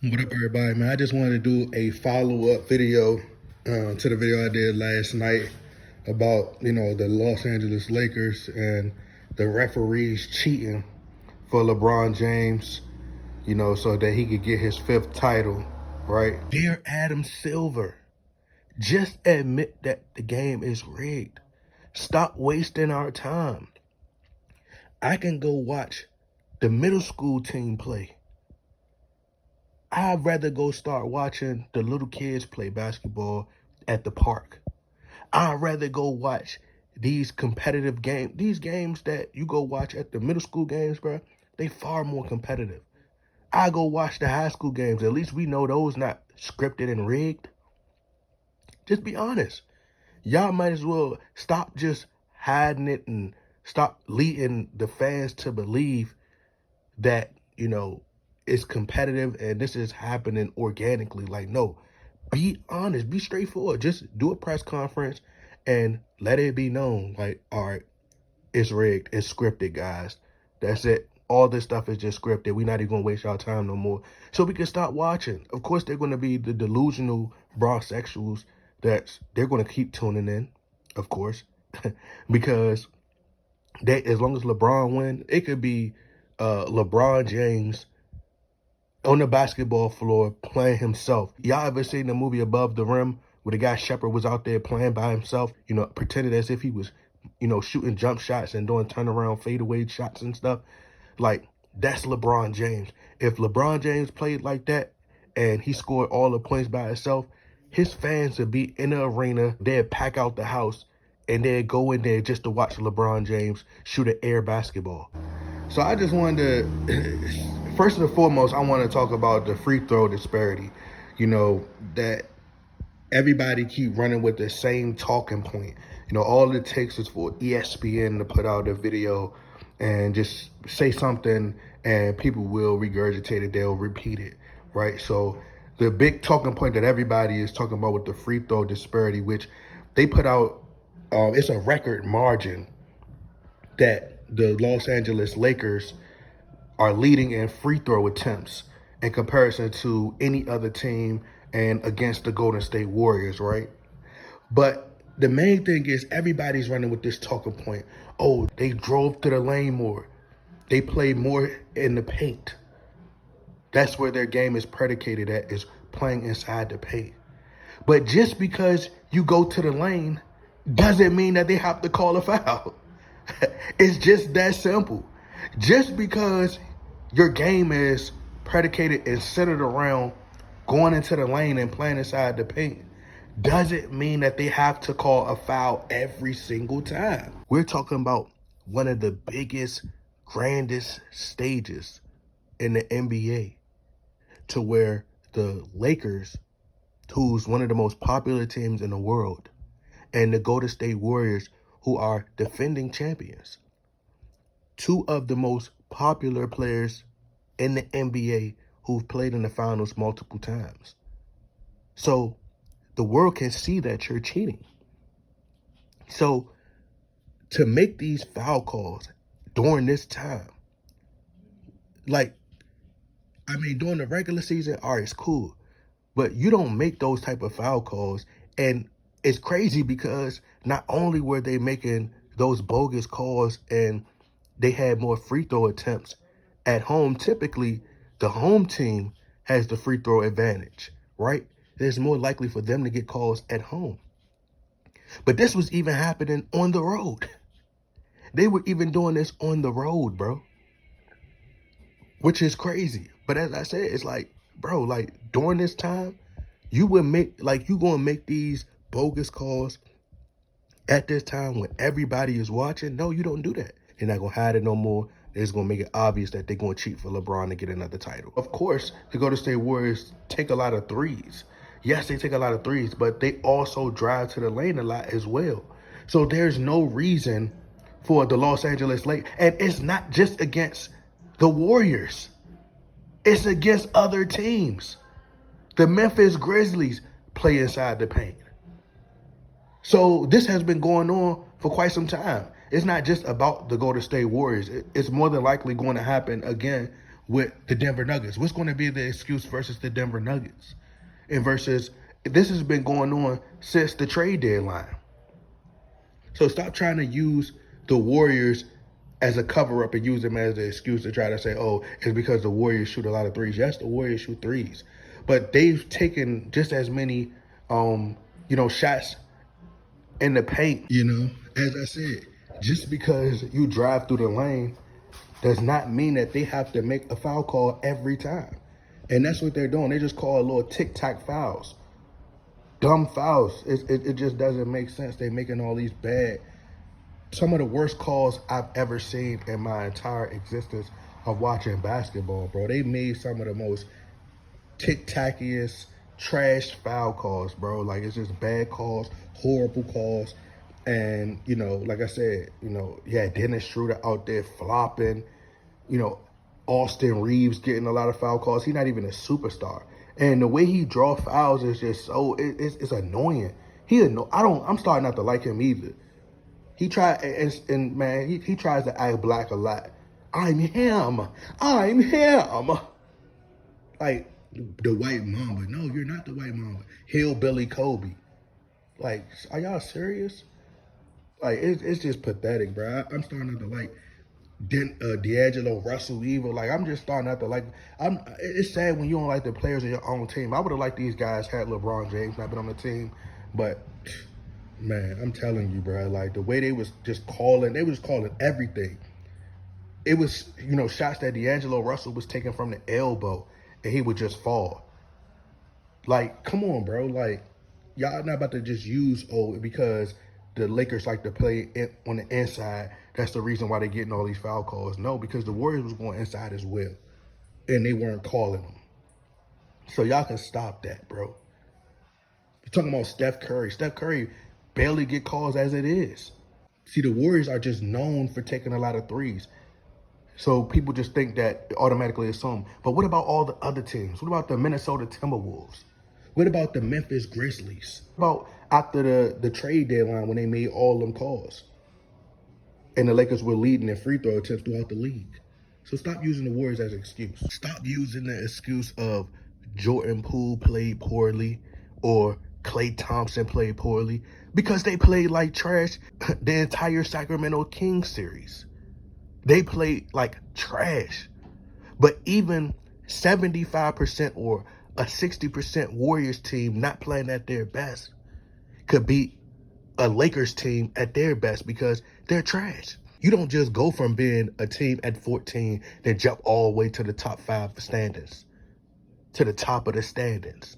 What up, everybody, man? I just wanted to do a follow-up video to the video I did last night about, the Los Angeles Lakers and the referees cheating for LeBron James, so that he could get his fifth title, right? Dear Adam Silver, just admit that the game is rigged. Stop wasting our time. I can go watch the middle school team play. I'd rather go start watching the little kids play basketball at the park. I'd rather go watch these competitive games. These games that you go watch at the middle school games, bro, they far more competitive. I go watch the high school games. At least we know those not scripted and rigged. Just be honest. Y'all might as well stop just hiding it and stop leading the fans to believe that, it's competitive and this is happening organically. Like, no, be honest, be straightforward. Just do a press conference and let it be known, like, all right, it's rigged, it's scripted, guys. That's it. All this stuff is just scripted. We're not even gonna waste our time no more. So we can stop watching. Of course, they're gonna be the delusional brosexuals they're gonna keep tuning in, of course, because as long as LeBron win, it could be LeBron James on the basketball floor playing himself. Y'all ever seen the movie Above the Rim where the guy Shepard was out there playing by himself, pretending as if he was, shooting jump shots and doing turnaround fadeaway shots and stuff? Like, that's LeBron James. If LeBron James played like that and he scored all the points by himself, his fans would be in the arena, they'd pack out the house, and they'd go in there just to watch LeBron James shoot an air basketball. So I just wanted to, first and foremost, I want to talk about the free throw disparity. That everybody keep running with the same talking point. All it takes is for ESPN to put out a video and just say something and people will regurgitate it, they'll repeat it, right? So the big talking point that everybody is talking about with the free throw disparity, which they put out, it's a record margin that the Los Angeles Lakers are leading in free throw attempts in comparison to any other team and against the Golden State Warriors, right? But the main thing is everybody's running with this talking point. Oh, they drove to the lane more. They played more in the paint. That's where their game is predicated at, is playing inside the paint. But just because you go to the lane doesn't mean that they have to call a foul. It's just that simple. Just because your game is predicated and centered around going into the lane and playing inside the paint doesn't mean that they have to call a foul every single time. We're talking about one of the biggest, grandest stages in the NBA, to where the Lakers, who's one of the most popular teams in the world, and the Golden State Warriors, who are defending champions, two of the most popular players in the NBA who've played in the finals multiple times. So the world can see that you're cheating. So to make these foul calls during this time, during the regular season, all right, it's cool. But you don't make those type of foul calls. And it's crazy because not only were they making those bogus calls and they had more free throw attempts at home, typically the home team has the free throw advantage, right? It's more likely for them to get calls at home. But this was even happening on the road. They were even doing this on the road, bro, which is crazy. But as I said, it's like, bro, like during this time, you going to make these bogus calls at this time when everybody is watching? No, you don't do that. They're not going to hide it no more. They're just going to make it obvious that they're going to cheat for LeBron to get another title. Of course, the Golden State Warriors take a lot of threes. Yes, they take a lot of threes, but they also drive to the lane a lot as well. So there's no reason for the Los Angeles Lakers. And it's not just against the Warriors. It's against other teams. The Memphis Grizzlies play inside the paint. So this has been going on for quite some time. It's not just about the Golden State Warriors. It's more than likely going to happen again with the Denver Nuggets? What's going to be the excuse versus the Denver Nuggets? And versus, this has been going on since the trade deadline. So stop trying to use the Warriors as a cover up and use them as an excuse to try to say, oh, it's because the Warriors shoot a lot of threes. Yes, the Warriors shoot threes, but they've taken just as many, shots in the paint. As I said, just because you drive through the lane does not mean that they have to make a foul call every time. And that's what they're doing. They just call a little tic-tac fouls. Dumb fouls. It just doesn't make sense. They're making all these bad, some of the worst calls I've ever seen in my entire existence of watching basketball, bro. They made some of the most tic-tackiest, trash foul calls, bro. Like, it's just bad calls, horrible calls. And, like I said, Dennis Schroeder out there flopping, Austin Reeves getting a lot of foul calls. He's not even a superstar. And the way he draw fouls is just so, it's annoying. I'm starting not to like him either. He tries to act black a lot. I'm him. Like the white mamba. No, you're not the white mamba. Hillbilly Kobe. Like, are y'all serious? Like, it's just pathetic, bro. I'm starting not to like D'Angelo Russell either. Like, I'm just starting not to like. It's sad when you don't like the players of your own team. I would have liked these guys had LeBron James not been on the team, but man, I'm telling you, bro. Like, the way they was calling everything. It was, shots that D'Angelo Russell was taking from the elbow, and he would just fall. Like, come on, bro. Like, y'all not about to just use because the Lakers like to play on the inside. That's the reason why they're getting all these foul calls. No, because the Warriors was going inside as well, and they weren't calling them. So y'all can stop that, bro. You're talking about Steph Curry. Steph Curry barely get calls as it is. See, the Warriors are just known for taking a lot of threes. So people just think that automatically assume. But what about all the other teams? What about the Minnesota Timberwolves? What about the Memphis Grizzlies? What about after the trade deadline when they made all them calls? And the Lakers were leading in free throw attempts throughout the league. So stop using the Warriors as an excuse. Stop using the excuse of Jordan Poole played poorly or Klay Thompson played poorly, because they played like trash the entire Sacramento Kings series. They played like trash. But even 75% or a 60% Warriors team not playing at their best could beat a Lakers team at their best because they're trash. You don't just go from being a team at 14 then jump all the way to the top 5 standings, to the top of the standings.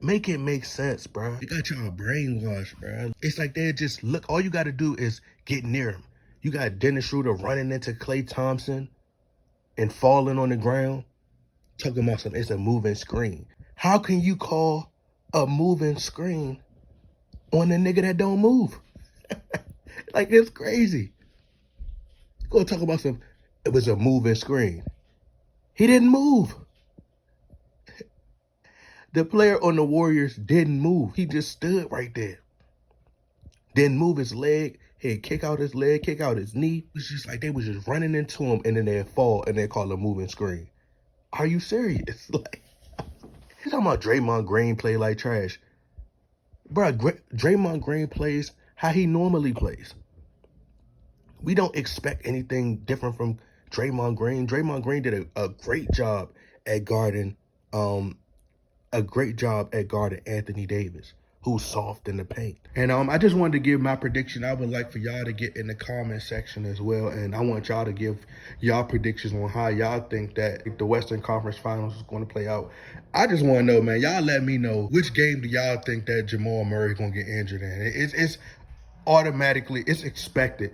Make it make sense, bro. You got y'all brainwashed, bro. It's like they just look. All you got to do is get near him. You got Dennis Schroeder running into Klay Thompson and falling on the ground, talking about something. It's a moving screen. How can you call a moving screen on a nigga that don't move? Like, it's crazy. Go talk about some. It was a moving screen. He didn't move. The player on the Warriors didn't move. He just stood right there. Didn't move his leg. He'd kick out his leg, kick out his knee. It's just like they was just running into him, and then they'd fall, and they call it a moving screen. Are you serious? Like, you talking about Draymond Green play like trash. Bro, Draymond Green plays how he normally plays. We don't expect anything different from Draymond Green. Draymond Green did a great job at guarding Anthony Davis, who's soft in the paint. And I just wanted to give my prediction. I would like for y'all to get in the comment section as well. And I want y'all to give y'all predictions on how y'all think that the Western Conference Finals is going to play out. I just want to know, man, y'all let me know, which game do y'all think that Jamal Murray going to get injured in? It's automatically, it's expected.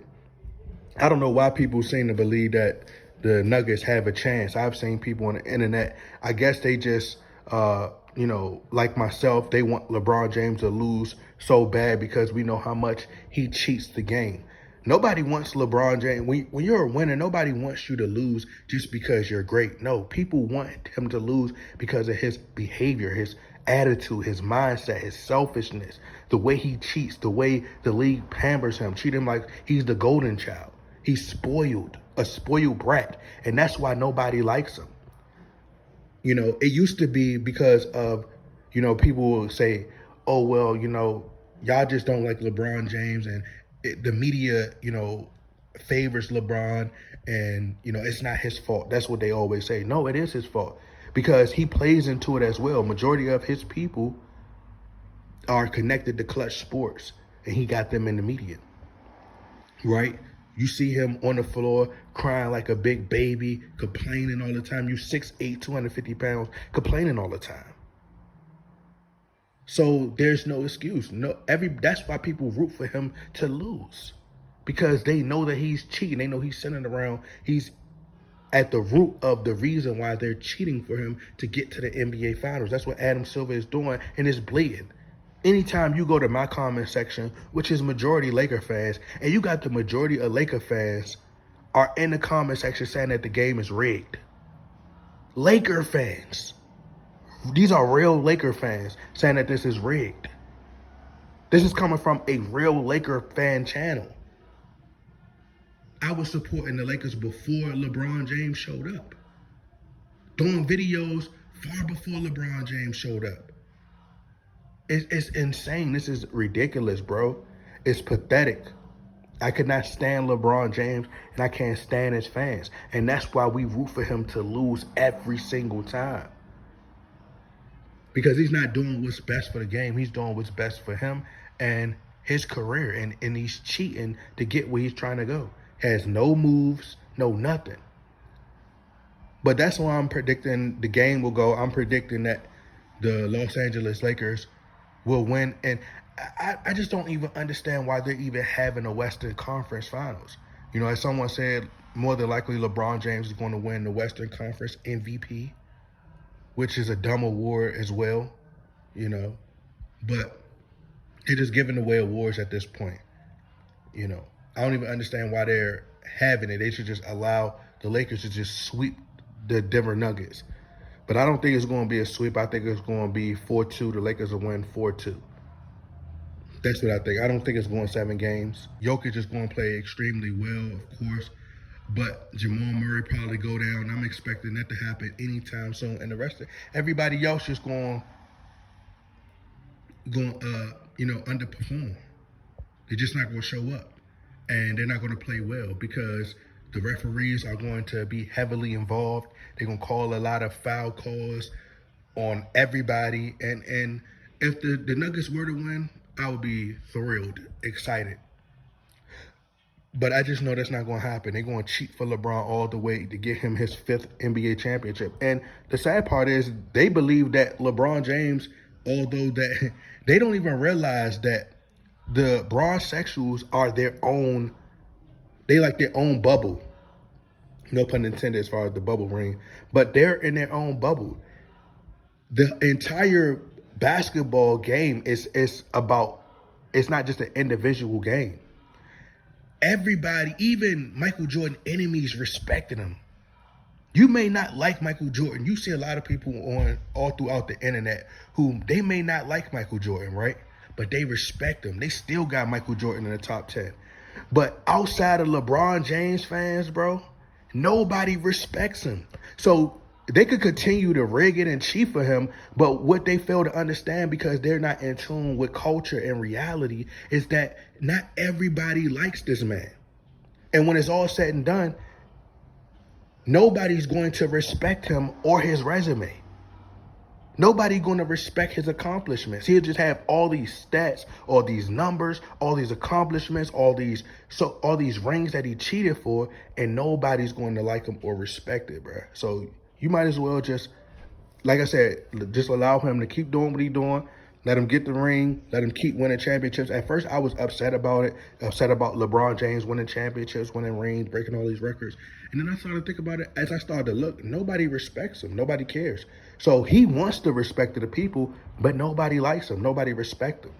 I don't know why people seem to believe that the Nuggets have a chance. I've seen people on the internet, I guess they just, like myself, they want LeBron James to lose so bad because we know how much he cheats the game. Nobody wants LeBron James. When you're a winner, nobody wants you to lose just because you're great. No, people want him to lose because of his behavior, his attitude, his mindset, his selfishness, the way he cheats, the way the league pampers him, treat him like he's the golden child. He's spoiled, a spoiled brat, and that's why nobody likes him. It used to be because of, people will say, oh, well, y'all just don't like LeBron James, and the media, favors LeBron, and, it's not his fault. That's what they always say. No, it is his fault because he plays into it as well. Majority of his people are connected to Clutch Sports, and he got them in the media, right? You see him on the floor crying like a big baby, complaining all the time. You 6'8", 250 pounds, complaining all the time. So there's no excuse. That's why people root for him to lose. Because they know that he's cheating. They know he's sitting around. He's at the root of the reason why they're cheating for him to get to the NBA Finals. That's what Adam Silver is doing, and it's blatant. Anytime you go to my comment section, which is majority Laker fans, and you got the majority of Laker fans are in the comment section saying that the game is rigged. Laker fans. These are real Laker fans saying that this is rigged. This is coming from a real Laker fan channel. I was supporting the Lakers before LeBron James showed up. Doing videos far before LeBron James showed up. It's insane. This is ridiculous, bro. It's pathetic. I could not stand LeBron James, and I can't stand his fans. And that's why we root for him to lose every single time. Because he's not doing what's best for the game. He's doing what's best for him and his career. And he's cheating to get where he's trying to go. Has no moves, no nothing. But that's why I'm predicting the game will go. I'm predicting that the Los Angeles Lakers will win. And I just don't even understand why they're even having a Western Conference Finals. As someone said, more than likely LeBron James is going to win the Western Conference MVP, which is a dumb award as well, But they're just giving away awards at this point, I don't even understand why they're having it. They should just allow the Lakers to just sweep the Denver Nuggets. But I don't think it's going to be a sweep. I think it's going to be 4-2. The Lakers will win 4-2. That's what I think. I don't think it's going 7 games. Jokic is going to play extremely well, of course. But Jamal Murray probably go down. I'm expecting that to happen anytime soon. And the rest of everybody else just going underperform. They're just not going to show up. And they're not going to play well because the referees are going to be heavily involved. They're going to call a lot of foul calls on everybody. And if the Nuggets were to win, I would be thrilled, excited. But I just know that's not going to happen. They're going to cheat for LeBron all the way to get him his 5th NBA championship. And the sad part is they believe that LeBron James, although that they don't even realize that the Bronzexuals are their own, they like their own bubble. No pun intended as far as the bubble ring. But they're in their own bubble. The entire basketball game is about, it's not just an individual game. Everybody, even Michael Jordan enemies respected him. You may not like Michael Jordan. You see a lot of people all throughout the internet who they may not like Michael Jordan, right? But they respect him. They still got Michael Jordan in the top 10. But outside of LeBron James fans, bro, nobody respects him. So they could continue to rig it and cheat for him, but what they fail to understand, because they're not in tune with culture and reality, is that not everybody likes this man. And when it's all said and done, nobody's going to respect him or his resume. Nobody's going to respect his accomplishments. He'll just have all these stats, all these numbers, all these accomplishments, all these rings that he cheated for, and nobody's going to like him or respect it, bro. So you might as well just, like I said, just allow him to keep doing what he's doing. Let him get the ring. Let him keep winning championships. At first, I was upset about it, upset about LeBron James winning championships, winning rings, breaking all these records. And then I started to think about it. As I started to look, nobody respects him. Nobody cares. So he wants the respect of the people, but nobody likes him. Nobody respects him.